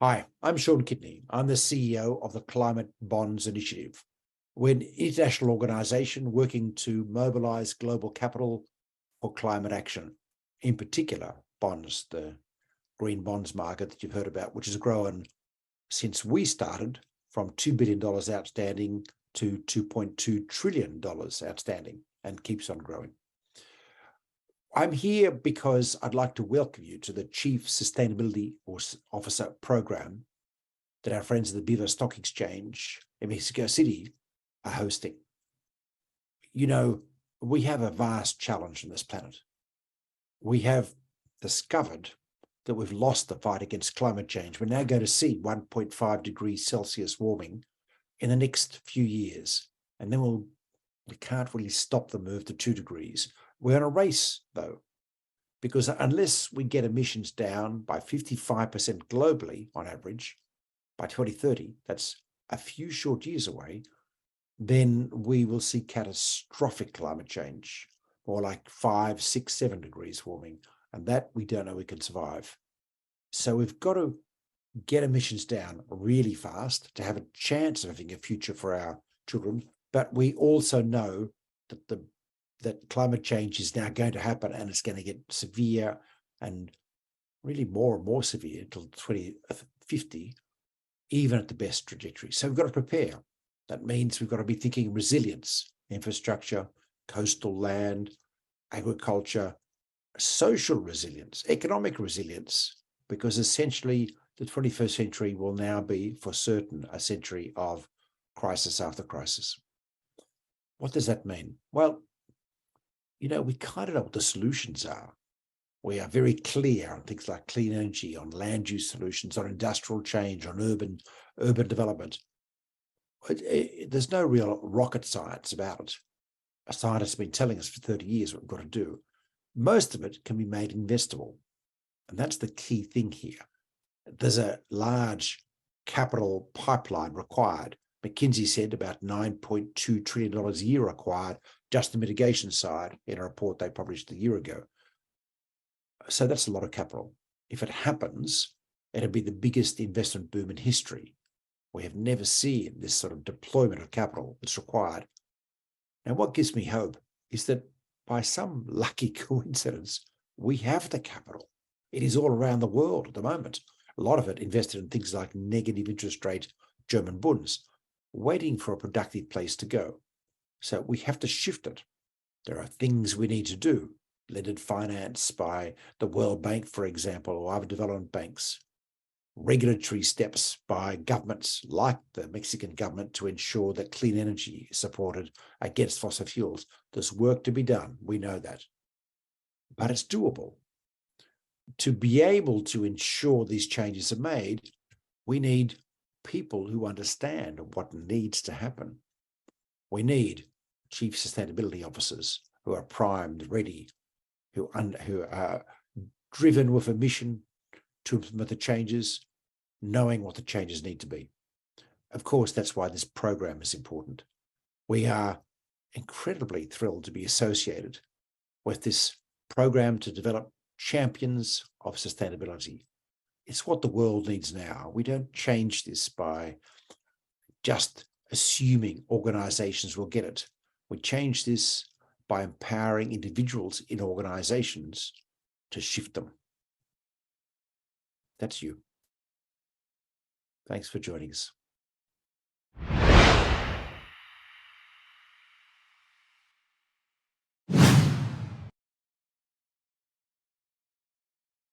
Hi, I'm Sean Kedney. I'm the CEO of the Climate Bonds Initiative. We're an international organization working to mobilize global capital for climate action, in particular bonds, the green bonds market that you've heard about, which has grown since we started from $2 billion outstanding to $2.2 trillion outstanding and keeps on growing. I'm here because I'd like to welcome you to the Chief Sustainability Officer program that our friends at the Beaver Stock Exchange in Mexico City are hosting. You know, we have a vast challenge on this planet. We have discovered that we've lost the fight against climate change. We're now going to see 1.5 degrees Celsius warming in the next few years. And then we can't really stop the move to 2 degrees. We're in a race, though, because unless we get emissions down by 55% globally on average by 2030, that's a few short years away, then we will see catastrophic climate change, more like 5, 6, 7 degrees warming, and that we don't know we can survive. So we've got to get emissions down really fast to have a chance of having a future for our children, but we also know that climate change is now going to happen, and it's going to get severe and really more and more severe until 2050, even at the best trajectory. So we've got to prepare. That means we've got to be thinking resilience, infrastructure, coastal land, agriculture, social resilience, economic resilience, because essentially the 21st century will now be, for certain, a century of crisis after crisis. What does that mean? Well, you know, we kind of know what the solutions are. We are very clear on things like clean energy, on land use solutions, on industrial change, on urban development. There's no real rocket science about it. A scientist has been telling us for 30 years what we've got to do. Most of it can be made investable. And that's the key thing here. There's a large capital pipeline required. McKinsey said about $9.2 trillion a year required just the mitigation side in a report they published a year ago. So that's a lot of capital. If it happens, it'll be the biggest investment boom in history. We have never seen this sort of deployment of capital that's required. And what gives me hope is that by some lucky coincidence, we have the capital. It is all around the world at the moment. A lot of it invested in things like negative interest rate German bunds, waiting for a productive place to go. So we have to shift it. There are things we need to do, lended finance by the World Bank, for example, or other development banks, regulatory steps by governments like the Mexican government to ensure that clean energy is supported against fossil fuels. There's work to be done. We know that. But it's doable. To be able to ensure these changes are made, we need people who understand what needs to happen. We need chief sustainability officers who are primed, ready, who are driven with a mission to implement the changes, knowing what the changes need to be. Of course, that's why this program is important. We are incredibly thrilled to be associated with this program to develop champions of sustainability. It's what the world needs now. We don't change this by just assuming organizations will get it. We change this by empowering individuals in organizations to shift them. That's you. Thanks for joining us.